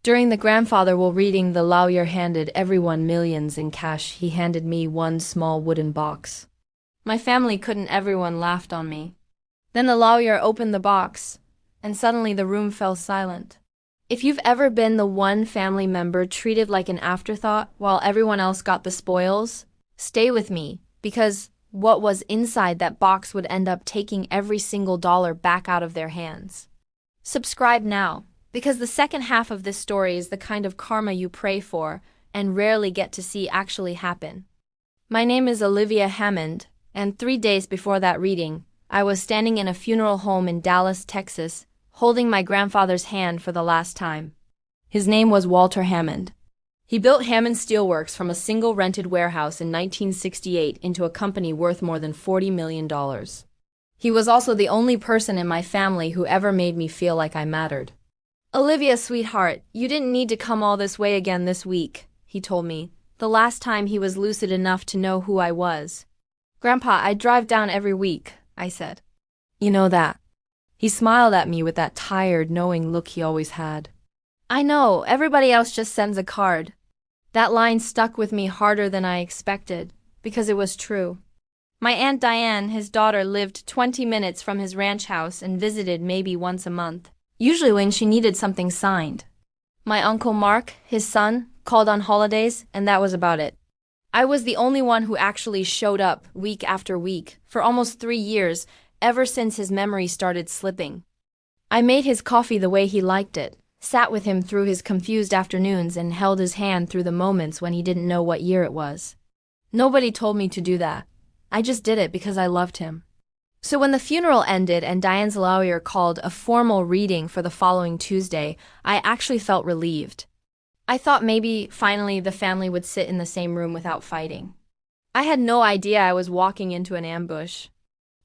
During the grandfather while reading, the lawyer handed everyone millions in cash. He handed me one small wooden box. My family couldn't, everyone laughed on me. Then the lawyer opened the box, and suddenly the room fell silent. If you've ever been the one family member treated like an afterthought while everyone else got the spoils, stay with me, because what was inside that box would end up taking every single dollar back out of their hands. Subscribe now, because the second half of this story is the kind of karma you pray for and rarely get to see actually happen. My name is Olivia Hammond, and 3 days before that reading, I was standing in a funeral home in Dallas, Texas, holding my grandfather's hand for the last time. His name was Walter Hammond. He built Hammond Steelworks from a single rented warehouse in 1968 into a company worth more than $40 million. He was also the only person in my family who ever made me feel like I mattered. "Olivia, sweetheart, you didn't need to come all this way again this week," he told me, the last time he was lucid enough to know who I was. "Grandpa, I drive down every week," I said. "You know that." He smiled at me with that tired, knowing look he always had. "I know, everybody else just sends a card." That line stuck with me harder than I expected, because it was true. My Aunt Diane, his daughter, lived 20 minutes from his ranch house and visited maybe once a month, usually when she needed something signed. My Uncle Mark, his son, called on holidays, and that was about it. I was the only one who actually showed up week after week for almost 3 years, ever since his memory started slipping. I made his coffee the way he liked it, sat with him through his confused afternoons, and held his hand through the moments when he didn't know what year it was. Nobody told me to do that. I just did it because I loved him. So when the funeral ended and Diane's lawyer called a formal reading for the following Tuesday, I actually felt relieved. I thought maybe, finally, the family would sit in the same room without fighting. I had no idea I was walking into an ambush.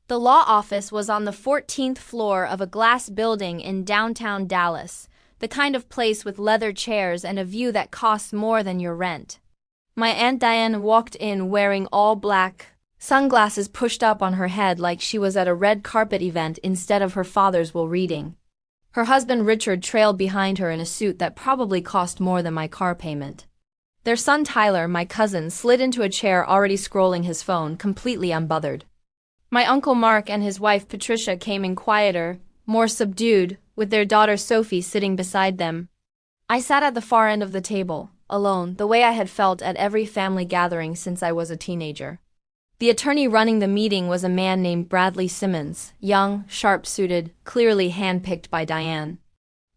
The law office was on the 14th floor of a glass building in downtown Dallas, the kind of place with leather chairs and a view that costs more than your rent. My Aunt Diane walked in wearing all black, sunglasses pushed up on her head like she was at a red carpet event instead of her father's while reading. Her husband Richard trailed behind her in a suit that probably cost more than my car payment. Their son Tyler, my cousin, slid into a chair already scrolling his phone, completely unbothered. My Uncle Mark and his wife Patricia came in quieter, more subdued, with their daughter Sophie sitting beside them. I sat at the far end of the table, alone, the way I had felt at every family gathering since I was a teenager. The attorney running the meeting was a man named Bradley Simmons, young, sharp-suited, clearly handpicked by Diane.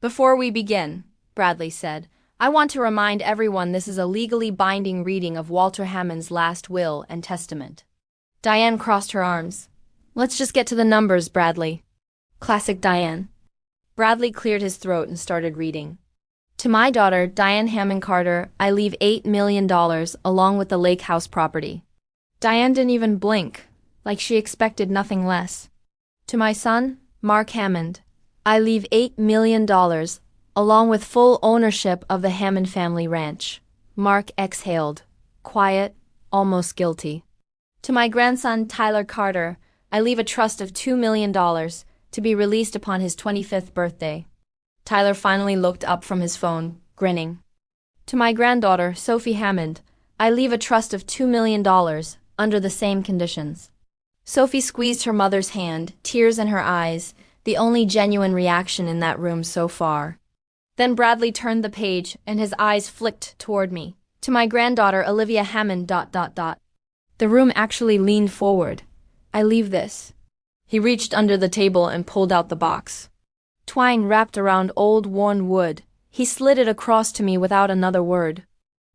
"Before we begin," Bradley said, "I want to remind everyone this is a legally binding reading of Walter Hammond's last will and testament." Diane crossed her arms. "Let's just get to the numbers, Bradley." Classic Diane. Bradley cleared his throat and started reading. "To my daughter, Diane Hammond Carter, I leave $8 million along with the lake house property." Diane didn't even blink, like she expected nothing less. "To my son, Mark Hammond, I leave $8 million along with full ownership of the Hammond family ranch." Mark exhaled, quiet, almost guilty. "To my grandson, Tyler Carter, I leave a trust of $2 million to be released upon his 25th birthday." Tyler finally looked up from his phone, grinning. "To my granddaughter, Sophie Hammond, I leave a trust of $2 million under the same conditions." Sophie squeezed her mother's hand, tears in her eyes, the only genuine reaction in that room so far. Then Bradley turned the page, and his eyes flicked toward me. "To my granddaughter, Olivia Hammond... The room actually leaned forward. "I leave this." He reached under the table and pulled out the box. Twine wrapped around old worn wood. He slid it across to me without another word.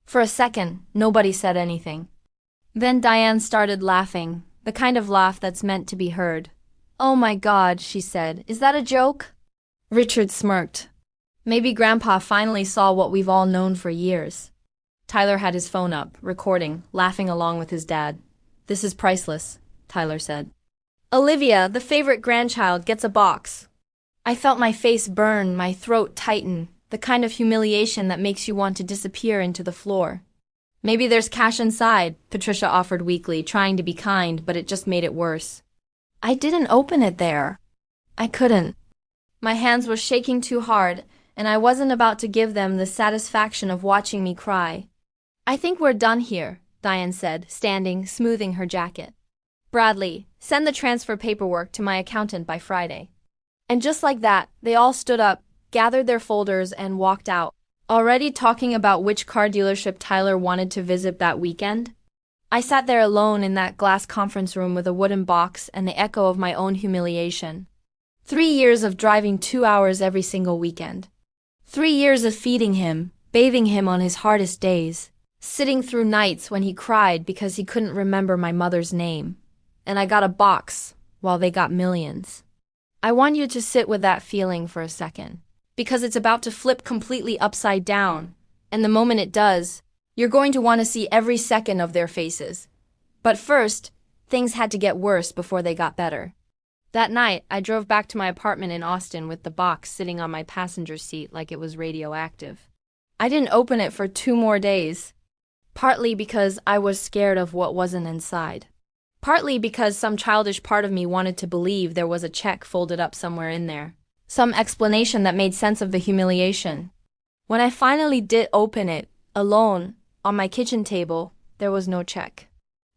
For a second, nobody said anything. Then Diane started laughing, the kind of laugh that's meant to be heard. "Oh my God," she said, "is that a joke?" Richard smirked. Maybe Grandpa finally saw what we've all known for years. Tyler had his phone up, recording, laughing along with his dad. "This is priceless," Tyler said. "Olivia, the favorite grandchild, gets a box." I felt my face burn, my throat tighten, the kind of humiliation that makes you want to disappear into the floor. "Maybe there's cash inside," Patricia offered weakly, trying to be kind, but it just made it worse. "I didn't open it there." I couldn't. My hands were shaking too hard, and I wasn't about to give them the satisfaction of watching me cry. "I think we're done here," Diane said, standing, smoothing her jacket. "Bradley, send the transfer paperwork to my accountant by Friday." And just like that, they all stood up, gathered their folders, and walked out, already talking about which car dealership Tyler wanted to visit that weekend. I sat there alone in that glass conference room with a wooden box and the echo of my own humiliation. 3 years of driving 2 hours every single weekend. 3 years of feeding him, bathing him on his hardest days, sitting through nights when he cried because he couldn't remember my mother's name. And I got a box, while they got millions. I want you to sit with that feeling for a second, because it's about to flip completely upside down, and the moment it does, you're going to want to see every second of their faces. But first, things had to get worse before they got better. That night, I drove back to my apartment in Austin with the box sitting on my passenger seat like it was radioactive. I didn't open it for 2 more days, partly because I was scared of what wasn't inside. Partly because some childish part of me wanted to believe there was a check folded up somewhere in there. Some explanation that made sense of the humiliation. When I finally did open it, alone, on my kitchen table, there was no check.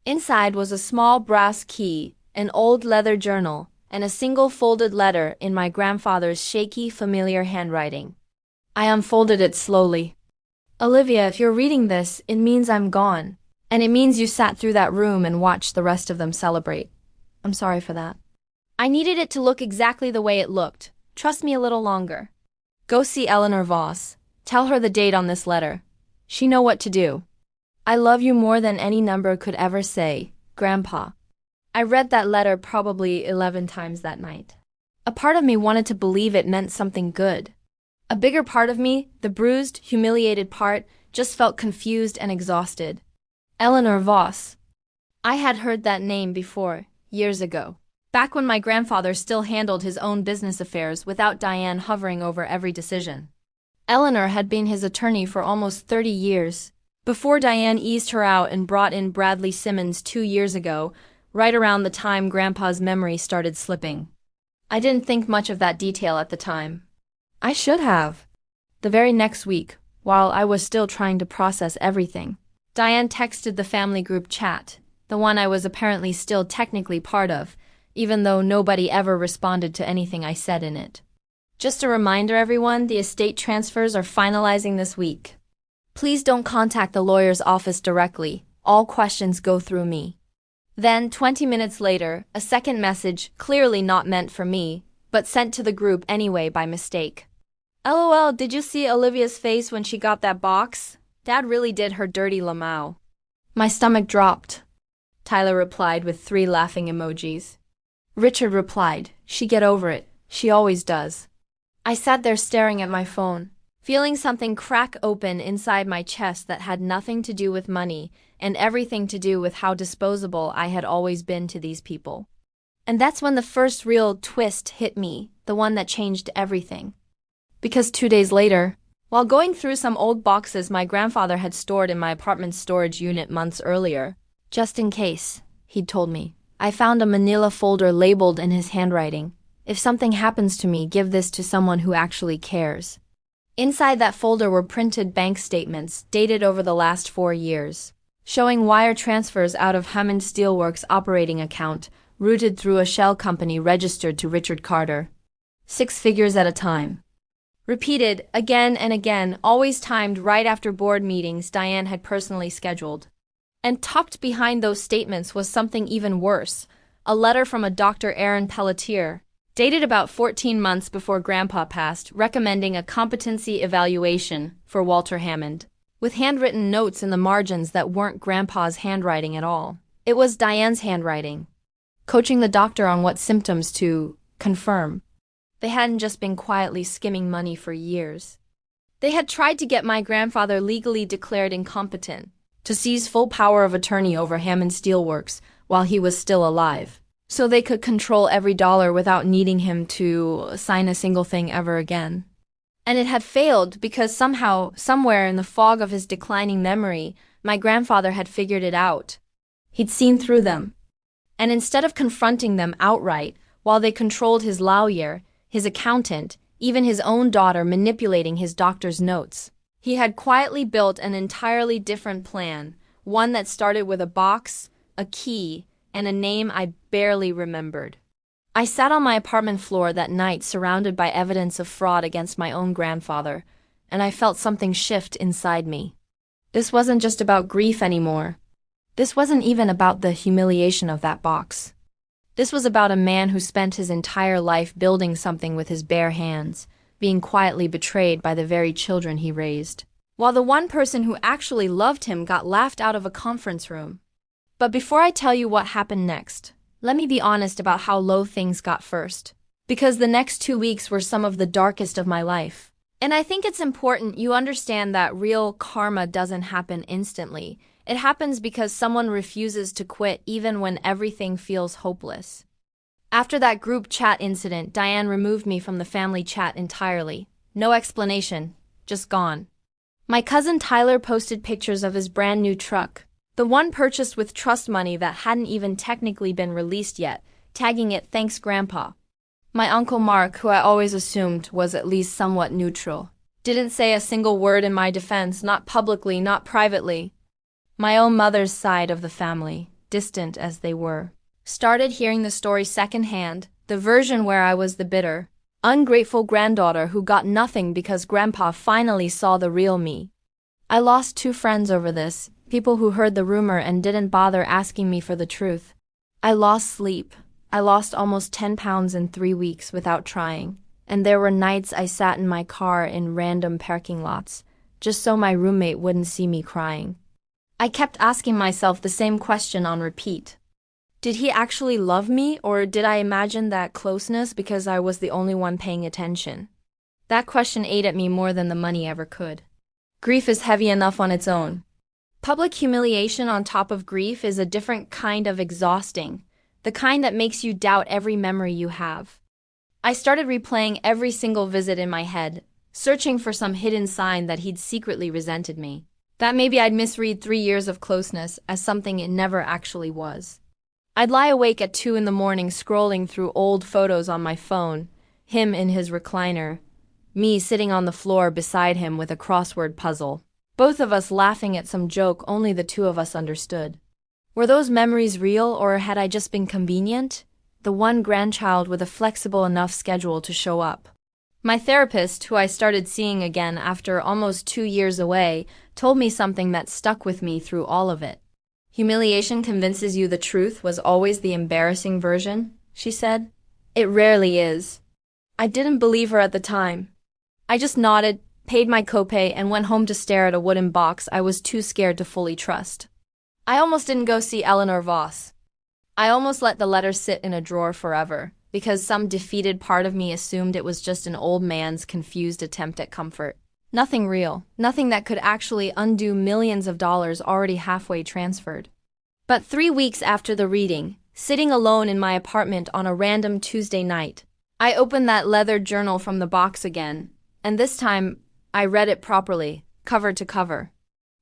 Inside was a small brass key, an old leather journal, and a single folded letter in my grandfather's shaky, familiar handwriting. I unfolded it slowly. "Olivia, if you're reading this, it means I'm gone. And it means you sat through that room and watched the rest of them celebrate. I'm sorry for that. I needed it to look exactly the way it looked. Trust me a little longer. Go see Eleanor Voss. Tell her the date on this letter. She know what to do. I love you more than any number could ever say, Grandpa." I read that letter probably 11 times that night. A part of me wanted to believe it meant something good. A bigger part of me, the bruised, humiliated part, just felt confused and exhausted. Eleanor Voss. I had heard that name before, years ago, back when my grandfather still handled his own business affairs without Diane hovering over every decision. Eleanor had been his attorney for almost 30 years, before Diane eased her out and brought in Bradley Simmons 2 years ago, right around the time Grandpa's memory started slipping. I didn't think much of that detail at the time. I should have. The very next week, while I was still trying to process everything, Diane texted the family group chat, the one I was apparently still technically part of, even though nobody ever responded to anything I said in it. "Just a reminder, everyone, the estate transfers are finalizing this week. Please don't contact the lawyer's office directly. All questions go through me." Then, 20 minutes later, a second message, clearly not meant for me, but sent to the group anyway by mistake. "LOL, did you see Olivia's face when she got that box? Dad really did her dirty lamau." My stomach dropped. Tyler replied with 3 laughing emojis. Richard replied, "She get over it. She always does." I sat there staring at my phone, feeling something crack open inside my chest that had nothing to do with money and everything to do with how disposable I had always been to these people. And that's when the first real twist hit me, the one that changed everything. Because 2 days later, while going through some old boxes my grandfather had stored in my apartment's storage unit months earlier, "Just in case," he'd told me, "I found a manila folder labeled in his handwriting. If something happens to me, give this to someone who actually cares." Inside that folder were printed bank statements dated over the last 4 years, showing wire transfers out of Hammond Steelworks' operating account, routed through a shell company registered to Richard Carter. 6 figures at a time. Repeated again and again, always timed right after board meetings Diane had personally scheduled. And tucked behind those statements was something even worse, a letter from a Dr. Aaron Pelletier, dated about 14 months before Grandpa passed, recommending a competency evaluation for Walter Hammond, with handwritten notes in the margins that weren't Grandpa's handwriting at all. It was Diane's handwriting, coaching the doctor on what symptoms to confirm. They hadn't just been quietly skimming money for years. They had tried to get my grandfather legally declared incompetent, to seize full power of attorney over Hammond Steelworks while he was still alive, so they could control every dollar without needing him to sign a single thing ever again. And it had failed because somehow, somewhere in the fog of his declining memory, my grandfather had figured it out. He'd seen through them. And instead of confronting them outright while they controlled his lawyer, his accountant, even his own daughter manipulating his doctor's notes. He had quietly built an entirely different plan, one that started with a box, a key, and a name I barely remembered. I sat on my apartment floor that night surrounded by evidence of fraud against my own grandfather, and I felt something shift inside me. This wasn't just about grief anymore. This wasn't even about the humiliation of that box. This was about a man who spent his entire life building something with his bare hands, being quietly betrayed by the very children he raised, while the one person who actually loved him got laughed out of a conference room. But before I tell you what happened next, let me be honest about how low things got first, because the next 2 weeks were some of the darkest of my life. And I think it's important you understand that real karma doesn't happen instantly. It happens because someone refuses to quit even when everything feels hopeless. After that group chat incident, Diane removed me from the family chat entirely. No explanation, just gone. My cousin Tyler posted pictures of his brand new truck, the one purchased with trust money that hadn't even technically been released yet, tagging it "Thanks Grandpa." My Uncle Mark, who I always assumed was at least somewhat neutral, didn't say a single word in my defense, not publicly, not privately. My own mother's side of the family, distant as they were, started hearing the story secondhand, the version where I was the bitter, ungrateful granddaughter who got nothing because Grandpa finally saw the real me. I lost 2 friends over this, people who heard the rumor and didn't bother asking me for the truth. I lost sleep. I lost almost 10 pounds in 3 weeks without trying, and there were nights I sat in my car in random parking lots, just so my roommate wouldn't see me crying. I kept asking myself the same question on repeat. Did he actually love me, or did I imagine that closeness because I was the only one paying attention? That question ate at me more than the money ever could. Grief is heavy enough on its own. Public humiliation on top of grief is a different kind of exhausting, the kind that makes you doubt every memory you have. I started replaying every single visit in my head, searching for some hidden sign that he'd secretly resented me, that maybe I'd misread 3 years of closeness as something it never actually was. I'd lie awake at 2 in the morning scrolling through old photos on my phone, him in his recliner, me sitting on the floor beside him with a crossword puzzle, both of us laughing at some joke only the 2 of us understood. Were those memories real, or had I just been convenient? The one grandchild with a flexible enough schedule to show up. My therapist, who I started seeing again after almost 2 years away, told me something that stuck with me through all of it. Humiliation convinces you the truth was always the embarrassing version, she said. It rarely is. I didn't believe her at the time. I just nodded, paid my copay, and went home to stare at a wooden box I was too scared to fully trust. I almost didn't go see Eleanor Voss. I almost let the letter sit in a drawer forever, because some defeated part of me assumed it was just an old man's confused attempt at comfort. Nothing real, nothing that could actually undo millions of dollars already halfway transferred. But 3 weeks after the reading, sitting alone in my apartment on a random Tuesday night, I opened that leather journal from the box again, and this time I read it properly, cover to cover.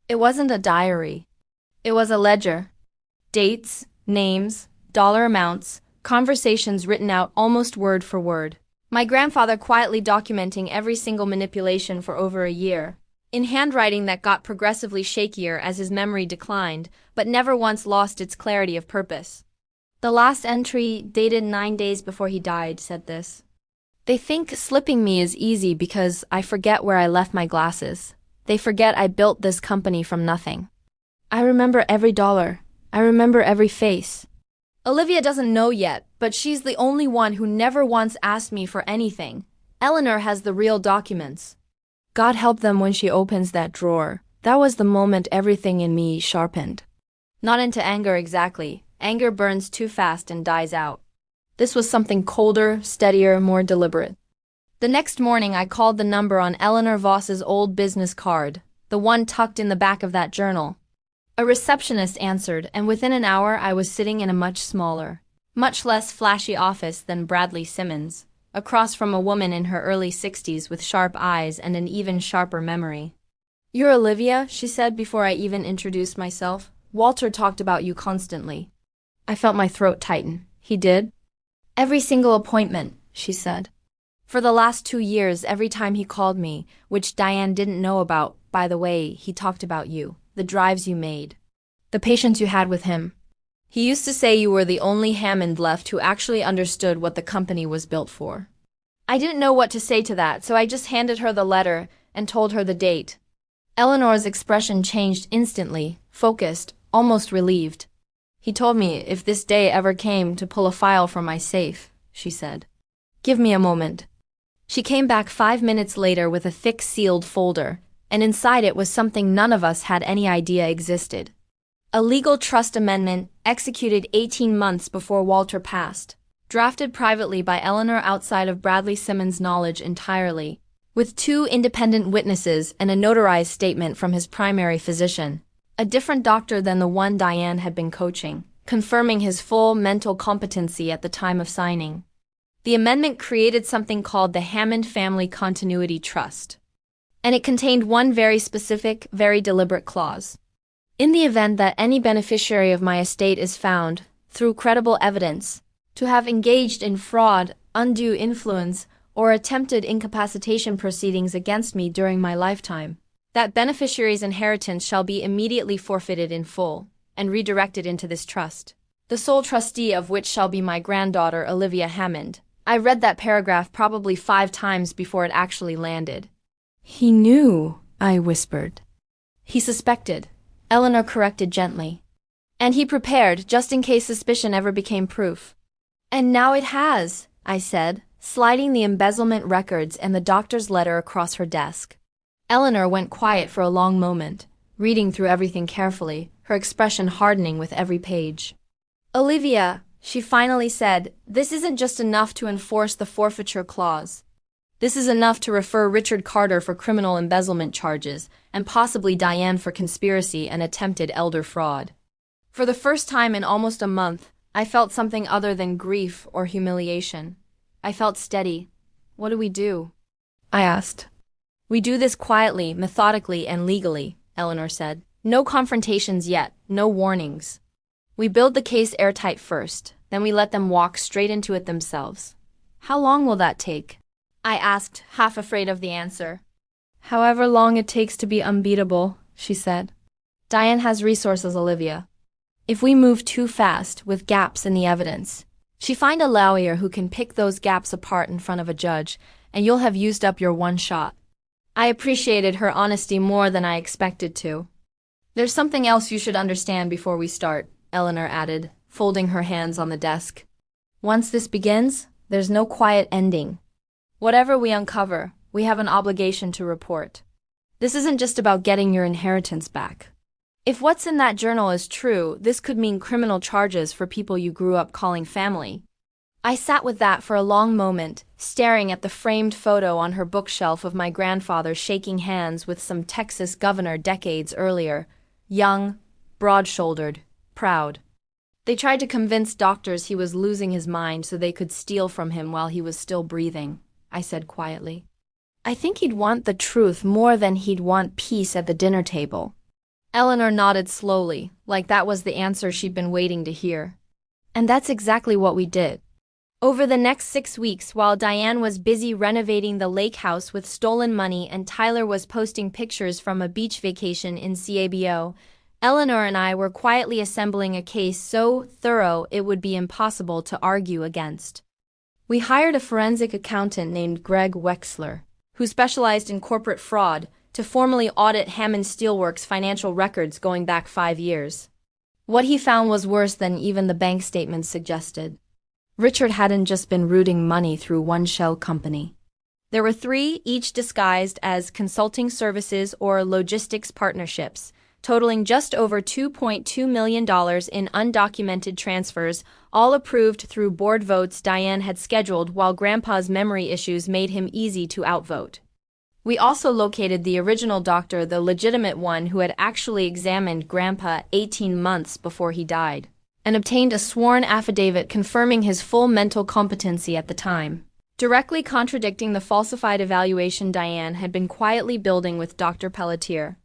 It wasn't a diary. It was a ledger. Dates, names, dollar amounts, conversations written out almost word for word. My grandfather quietly documenting every single manipulation for over a year, in handwriting that got progressively shakier as his memory declined, but never once lost its clarity of purpose. The last entry, dated 9 days before he died, said this. They think slipping me is easy because I forget where I left my glasses. They forget I built this company from nothing. I remember every dollar. I remember every face. Olivia doesn't know yet, but she's the only one who never once asked me for anything. Eleanor has the real documents. God help them when she opens that drawer. That was the moment everything in me sharpened. Not into anger exactly. Anger burns too fast and dies out. This was something colder, steadier, more deliberate. The next morning I called the number on Eleanor Voss's old business card, the one tucked in the back of that journal. A receptionist answered, and within an hour I was sitting in a much smaller, much less flashy office than Bradley Simmons, across from a woman in her early 60s with sharp eyes and an even sharper memory. You're Olivia, she said before I even introduced myself. Walter talked about you constantly. I felt my throat tighten. He did? Every single appointment, she said. For the last 2 years, every time he called me, which Diane didn't know about, by the way, he talked about you, the drives you made, the patience you had with him. He used to say you were the only Hammond left who actually understood what the company was built for. I didn't know what to say to that, so I just handed her the letter and told her the date. Eleanor's expression changed instantly, focused, almost relieved. He told me if this day ever came to pull a file from my safe, she said. Give me a moment. She came back 5 minutes later with a thick sealed folder, and inside it was something none of us had any idea existed. A legal trust amendment executed 18 months before Walter passed, drafted privately by Eleanor outside of Bradley Simmons' knowledge entirely, with 2 independent witnesses and a notarized statement from his primary physician, a different doctor than the one Diane had been coaching, confirming his full mental competency at the time of signing. The amendment created something called the Hammond Family Continuity Trust, and it contained one very specific, very deliberate clause. In the event that any beneficiary of my estate is found, through credible evidence, to have engaged in fraud, undue influence, or attempted incapacitation proceedings against me during my lifetime, that beneficiary's inheritance shall be immediately forfeited in full and redirected into this trust, the sole trustee of which shall be my granddaughter Olivia Hammond. I read that paragraph probably 5 times before it actually landed. He knew, I whispered. He suspected, Eleanor corrected gently. And he prepared, just in case suspicion ever became proof. And now it has, I said, sliding the embezzlement records and the doctor's letter across her desk. Eleanor went quiet for a long moment, reading through everything carefully, her expression hardening with every page. Olivia, she finally said, this isn't just enough to enforce the forfeiture clause. This is enough to refer Richard Carter for criminal embezzlement charges, and possibly Diane for conspiracy and attempted elder fraud. For the first time in almost a month, I felt something other than grief or humiliation. I felt steady. What do we do? I asked. We do this quietly, methodically, and legally, Eleanor said. No confrontations yet, no warnings. We build the case airtight first, then we let them walk straight into it themselves. How long will that take? I asked, half afraid of the answer. However long it takes to be unbeatable, she said. Diane has resources, Olivia. If we move too fast, with gaps in the evidence, she find a lawyer who can pick those gaps apart in front of a judge, and you'll have used up your one shot. I appreciated her honesty more than I expected to. There's something else you should understand before we start, Eleanor added, folding her hands on the desk. Once this begins, there's no quiet ending. Whatever we uncover, we have an obligation to report. This isn't just about getting your inheritance back. If what's in that journal is true, this could mean criminal charges for people you grew up calling family. I sat with that for a long moment, staring at the framed photo on her bookshelf of my grandfather shaking hands with some Texas governor decades earlier, young, broad-shouldered, proud. They tried to convince doctors he was losing his mind so they could steal from him while he was still breathing, I said quietly. I think he'd want the truth more than he'd want peace at the dinner table. Eleanor nodded slowly, like that was the answer she'd been waiting to hear. And that's exactly what we did. Over the next 6 weeks, while Diane was busy renovating the lake house with stolen money and Tyler was posting pictures from a beach vacation in Cabo, Eleanor and I were quietly assembling a case so thorough it would be impossible to argue against. We hired a forensic accountant named Greg Wexler, who specialized in corporate fraud, to formally audit Hammond Steelworks' financial records going back 5 years. What he found was worse than even the bank statements suggested. Richard hadn't just been routing money through one shell company. There were 3, each disguised as consulting services or logistics partnerships, totaling just over $2.2 million in undocumented transfers, all approved through board votes Diane had scheduled while Grandpa's memory issues made him easy to outvote. We also located the original doctor, the legitimate one who had actually examined Grandpa 18 months before he died, and obtained a sworn affidavit confirming his full mental competency at the time, directly contradicting the falsified evaluation Diane had been quietly building with Dr. Pelletier.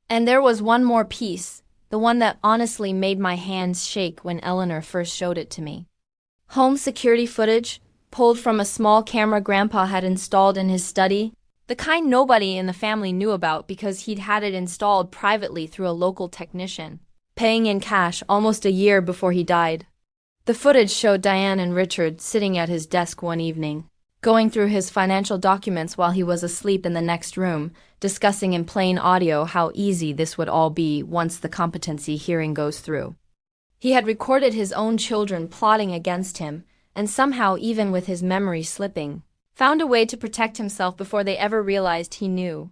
And there was one more piece, the one that honestly made my hands shake when Eleanor first showed it to me. Home security footage, pulled from a small camera Grandpa had installed in his study, the kind nobody in the family knew about because he'd had it installed privately through a local technician, paying in cash almost a year before he died. The footage showed Diane and Richard sitting at his desk one evening, going through his financial documents while he was asleep in the next room, discussing in plain audio how easy this would all be once the competency hearing goes through. He had recorded his own children plotting against him, and somehow, even with his memory slipping, found a way to protect himself before they ever realized he knew.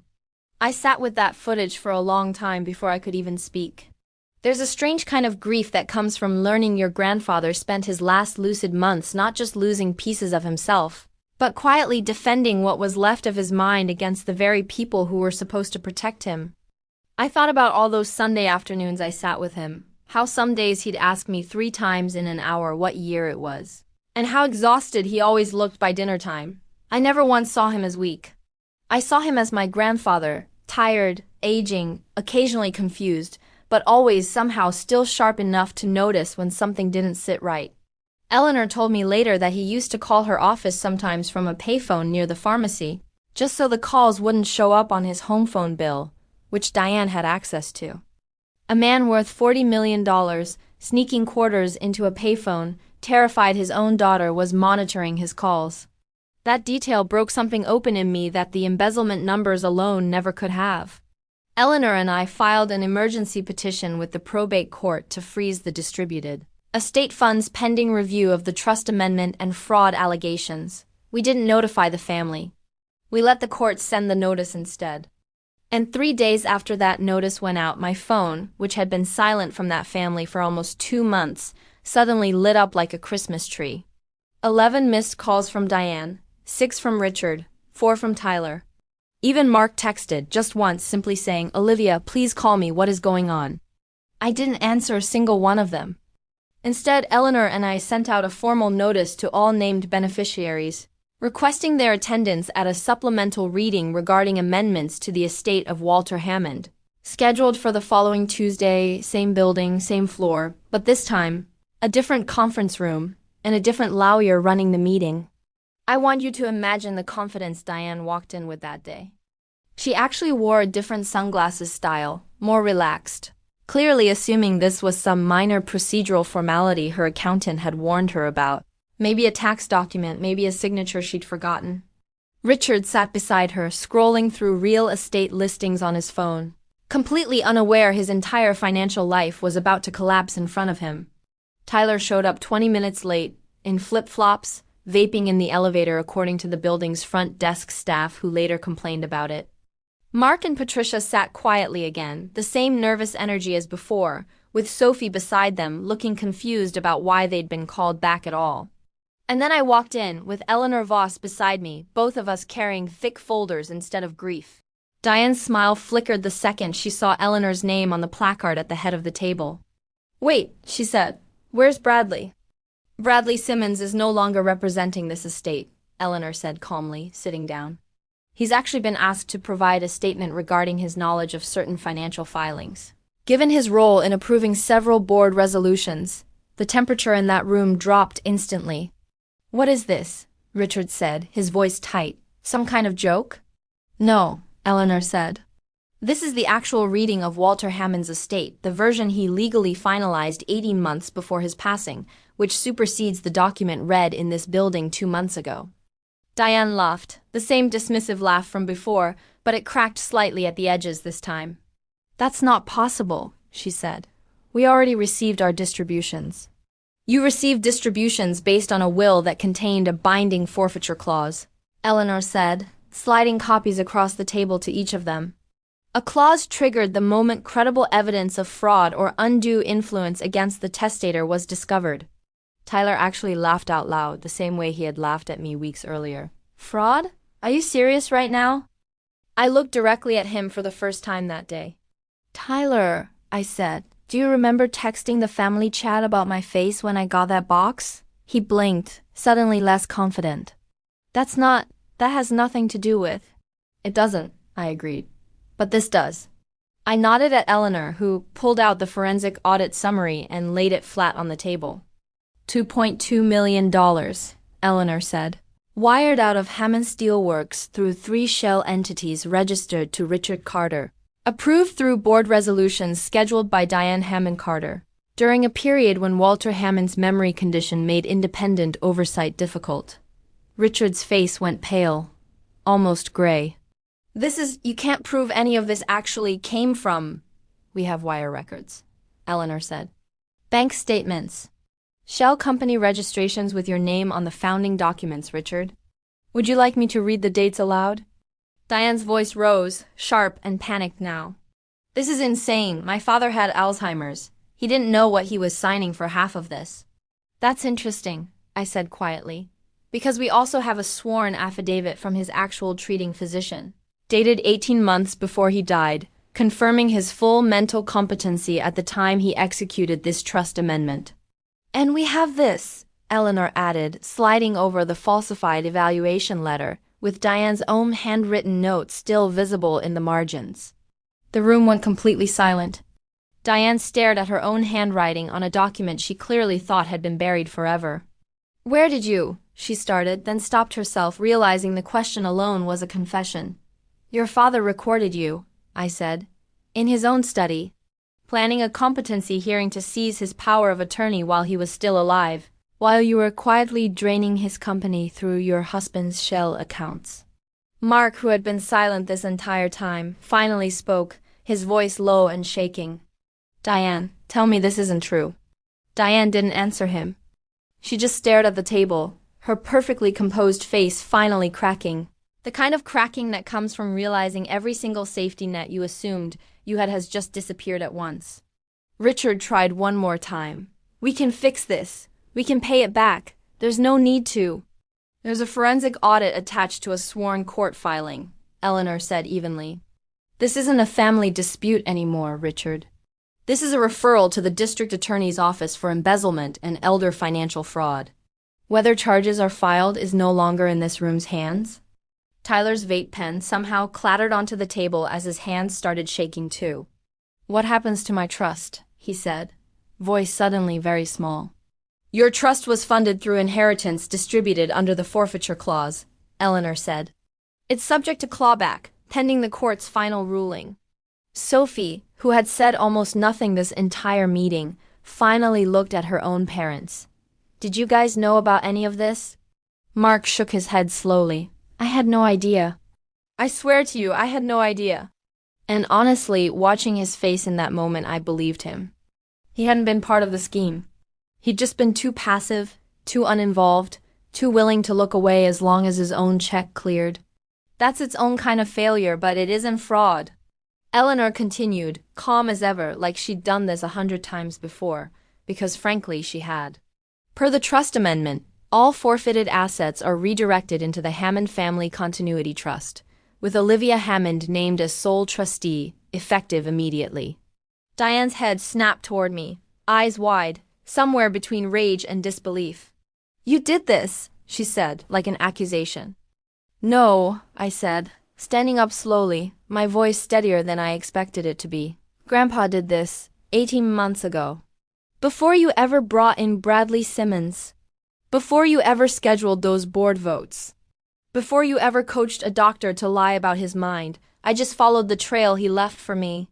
I sat with that footage for a long time before I could even speak. There's a strange kind of grief that comes from learning your grandfather spent his last lucid months not just losing pieces of himself, but quietly defending what was left of his mind against the very people who were supposed to protect him. I thought about all those Sunday afternoons I sat with him, how some days he'd ask me 3 times in an hour what year it was, and how exhausted he always looked by dinner time. I never once saw him as weak. I saw him as my grandfather, tired, aging, occasionally confused, but always somehow still sharp enough to notice when something didn't sit right. Eleanor told me later that he used to call her office sometimes from a payphone near the pharmacy, just so the calls wouldn't show up on his home phone bill, which Diane had access to. A man worth $40 million, sneaking quarters into a payphone, terrified his own daughter was monitoring his calls. That detail broke something open in me that the embezzlement numbers alone never could have. Eleanor and I filed an emergency petition with the probate court to freeze the distributed estate funds pending review of the trust amendment and fraud allegations. We didn't notify the family. We let the court send the notice instead. And 3 days after that notice went out, my phone, which had been silent from that family for almost 2 months, suddenly lit up like a Christmas tree. 11 missed calls from Diane, 6 from Richard, 4 from Tyler. Even Mark texted, just once, simply saying, "Olivia, please call me, what is going on?" I didn't answer a single one of them. Instead, Eleanor and I sent out a formal notice to all named beneficiaries, requesting their attendance at a supplemental reading regarding amendments to the estate of Walter Hammond, scheduled for the following Tuesday, same building, same floor, but this time, a different conference room, and a different lawyer running the meeting. I want you to imagine the confidence Diane walked in with that day. She actually wore a different sunglasses style, more relaxed, clearly assuming this was some minor procedural formality her accountant had warned her about. Maybe a tax document, maybe a signature she'd forgotten. Richard sat beside her, scrolling through real estate listings on his phone, completely unaware his entire financial life was about to collapse in front of him. Tyler showed up 20 minutes late, in flip-flops, vaping in the elevator according to the building's front desk staff who later complained about it. Mark and Patricia sat quietly again, the same nervous energy as before, with Sophie beside them, looking confused about why they'd been called back at all. And then I walked in, with Eleanor Voss beside me, both of us carrying thick folders instead of grief. Diane's smile flickered the second she saw Eleanor's name on the placard at the head of the table. "Wait," she said. "Where's Bradley?" "Bradley Simmons is no longer representing this estate," Eleanor said calmly, sitting down. "He's actually been asked to provide a statement regarding his knowledge of certain financial filings. Given his role in approving several board resolutions, the temperature in that room dropped instantly. "What is this?" Richard said, his voice tight. "Some kind of joke?" "No," Eleanor said. "This is the actual reading of Walter Hammond's estate, the version he legally finalized 18 months before his passing, which supersedes the document read in this building 2 months ago." Diane laughed, the same dismissive laugh from before, but it cracked slightly at the edges this time. "That's not possible," she said. "We already received our distributions." "You received distributions based on a will that contained a binding forfeiture clause," Eleanor said, sliding copies across the table to each of them. "A clause triggered the moment credible evidence of fraud or undue influence against the testator was discovered." Tyler actually laughed out loud, the same way he had laughed at me weeks earlier. "Fraud? Are you serious right now?" I looked directly at him for the first time that day. "Tyler," I said, "do you remember texting the family chat about my face when I got that box?" He blinked, suddenly less confident. That has nothing to do with." "It doesn't," I agreed. "But this does." I nodded at Eleanor, who pulled out the forensic audit summary and laid it flat on the table. $2.2 million, Eleanor said. Wired out of Hammond Steelworks through 3 shell entities registered to Richard Carter. Approved through board resolutions scheduled by Diane Hammond Carter. During a period when Walter Hammond's memory condition made independent oversight difficult. Richard's face went pale, almost gray. You can't prove any of this actually came from. We have wire records, Eleanor said. Bank statements. Shell company registrations with your name on the founding documents, Richard. Would you like me to read the dates aloud? Diane's voice rose, sharp and panicked now. This is insane. My father had Alzheimer's. He didn't know what he was signing for half of this. That's interesting, I said quietly, because we also have a sworn affidavit from his actual treating physician, dated 18 months before he died, confirming his full mental competency at the time he executed this trust amendment. And we have this, Eleanor added, sliding over the falsified evaluation letter, with Diane's own handwritten note still visible in the margins. The room went completely silent. Diane stared at her own handwriting on a document she clearly thought had been buried forever. Where did you? She started, then stopped herself, realizing the question alone was a confession. Your father recorded you, I said, in his own study, planning a competency hearing to seize his power of attorney while he was still alive, while you were quietly draining his company through your husband's shell accounts. Mark, who had been silent this entire time, finally spoke, his voice low and shaking. Diane, tell me this isn't true. Diane didn't answer him. She just stared at the table, her perfectly composed face finally cracking. The kind of cracking that comes from realizing every single safety net you assumed you had has just disappeared at once. Richard tried one more time. We can fix this. We can pay it back. There's no need to. There's a forensic audit attached to a sworn court filing, Eleanor said evenly. This isn't a family dispute anymore, Richard. This is a referral to the district attorney's office for embezzlement and elder financial fraud. Whether charges are filed is no longer in this room's hands. Tyler's vape pen somehow clattered onto the table as his hands started shaking too. What happens to my trust? He said, voice suddenly very small. Your trust was funded through inheritance distributed under the forfeiture clause, Eleanor said. It's subject to clawback, pending the court's final ruling. Sophie, who had said almost nothing this entire meeting, finally looked at her own parents. Did you guys know about any of this? Mark shook his head slowly. I had no idea. I swear to you, I had no idea. And honestly, watching his face in that moment, I believed him. He hadn't been part of the scheme. He'd just been too passive, too uninvolved, too willing to look away as long as his own check cleared. That's its own kind of failure, but it isn't fraud. Eleanor continued, calm as ever, like she'd done this 100 times before, because frankly she had. Per the trust amendment, all forfeited assets are redirected into the Hammond Family Continuity Trust, with Olivia Hammond named as sole trustee, effective immediately. Diane's head snapped toward me, eyes wide, somewhere between rage and disbelief. You did this, she said, like an accusation. No, I said, standing up slowly, my voice steadier than I expected it to be. Grandpa did this 18 months ago. Before you ever brought in Bradley Simmons. Before you ever scheduled those board votes. Before you ever coached a doctor to lie about his mind, I just followed the trail he left for me.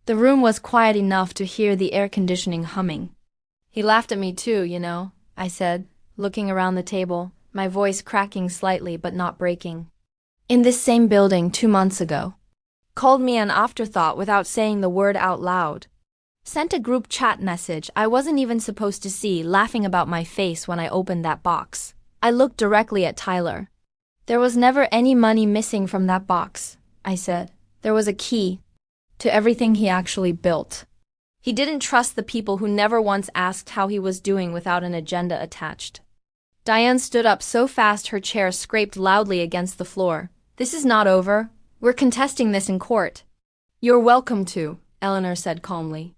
The room was quiet enough to hear the air conditioning humming. He laughed at me too, you know, I said, looking around the table, my voice cracking slightly but not breaking. In this same building 2 months ago. Called me an afterthought without saying the word out loud. Sent a group chat message I wasn't even supposed to see, laughing about my face when I opened that box. I looked directly at Tyler. There was never any money missing from that box, I said. There was a key to everything he actually built. He didn't trust the people who never once asked how he was doing without an agenda attached. Diane stood up so fast her chair scraped loudly against the floor. This is not over. We're contesting this in court. You're welcome to, Eleanor said calmly.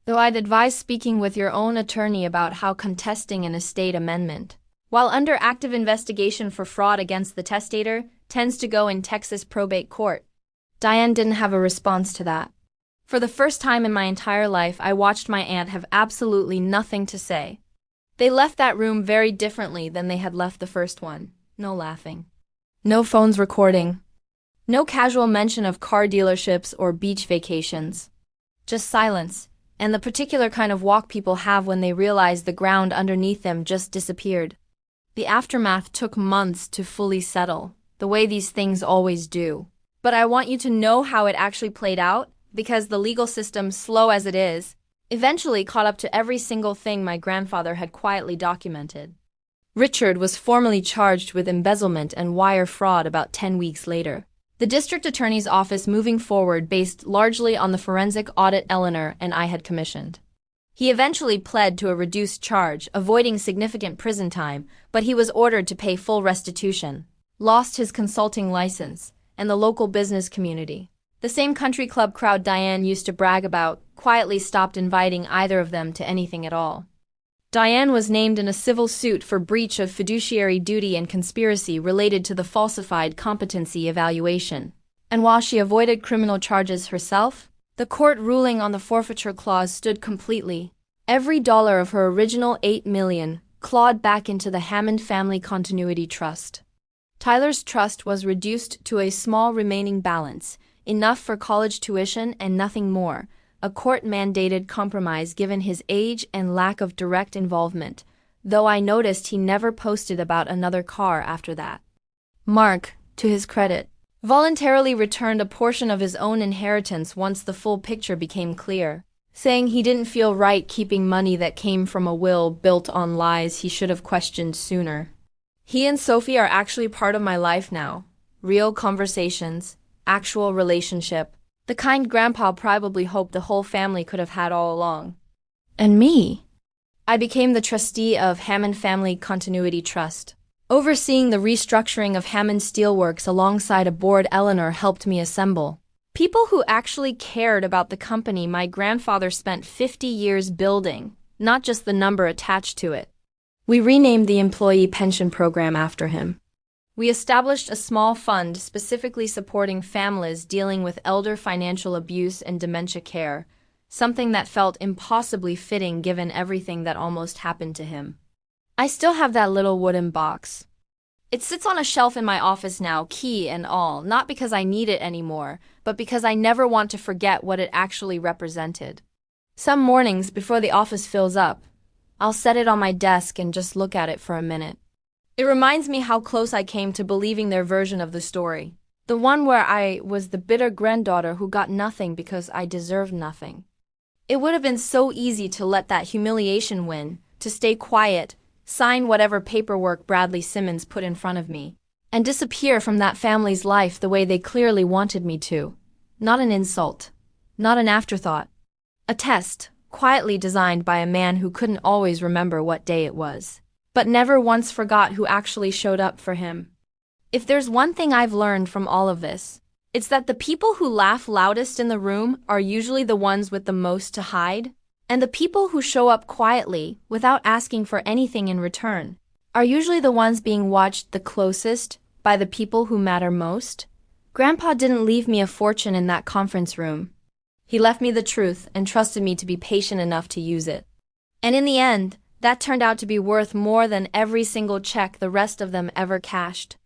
Though I'd advise speaking with your own attorney about how contesting an estate amendment, while under active investigation for fraud against the testator, tends to go in Texas probate court. Diane didn't have a response to that. For the first time in my entire life, I watched my aunt have absolutely nothing to say. They left that room very differently than they had left the first one. No laughing. No phones recording. No casual mention of car dealerships or beach vacations. Just silence, and the particular kind of walk people have when they realize the ground underneath them just disappeared. The aftermath took months to fully settle, the way these things always do. But I want you to know how it actually played out, because the legal system, slow as it is, eventually caught up to every single thing my grandfather had quietly documented. Richard was formally charged with embezzlement and wire fraud about 10 weeks later. The district attorney's office moving forward based largely on the forensic audit Eleanor and I had commissioned. He eventually pled to a reduced charge, avoiding significant prison time, but he was ordered to pay full restitution, lost his consulting license, and the local business community, the same country club crowd Diane used to brag about, quietly stopped inviting either of them to anything at all. Diane was named in a civil suit for breach of fiduciary duty and conspiracy related to the falsified competency evaluation. And while she avoided criminal charges herself, the court ruling on the forfeiture clause stood completely. Every dollar of her original $8 million clawed back into the Hammond Family Continuity Trust. Tyler's trust was reduced to a small remaining balance, enough for college tuition and nothing more. A court-mandated compromise given his age and lack of direct involvement, though I noticed he never posted about another car after that. Mark, to his credit, voluntarily returned a portion of his own inheritance once the full picture became clear, saying he didn't feel right keeping money that came from a will built on lies he should have questioned sooner. He and Sophie are actually part of my life now. Real conversations, actual relationship. The kind Grandpa probably hoped the whole family could have had all along. And me. I became the trustee of Hammond Family Continuity Trust, overseeing the restructuring of Hammond Steelworks alongside a board Eleanor helped me assemble. People who actually cared about the company my grandfather spent 50 years building, not just the number attached to it. We renamed the employee pension program after him. We established a small fund specifically supporting families dealing with elder financial abuse and dementia care, something that felt impossibly fitting given everything that almost happened to him. I still have that little wooden box. It sits on a shelf in my office now, key and all, not because I need it anymore, but because I never want to forget what it actually represented. Some mornings before the office fills up, I'll set it on my desk and just look at it for a minute. It reminds me how close I came to believing their version of the story. The one where I was the bitter granddaughter who got nothing because I deserved nothing. It would have been so easy to let that humiliation win, to stay quiet, sign whatever paperwork Bradley Simmons put in front of me, and disappear from that family's life the way they clearly wanted me to. Not an insult. Not an afterthought. A test, quietly designed by a man who couldn't always remember what day it was, but never once forgot who actually showed up for him. If there's one thing I've learned from all of this, it's that the people who laugh loudest in the room are usually the ones with the most to hide, and the people who show up quietly, without asking for anything in return, are usually the ones being watched the closest by the people who matter most. Grandpa didn't leave me a fortune in that conference room. He left me the truth and trusted me to be patient enough to use it. And in the end, that turned out to be worth more than every single check the rest of them ever cashed.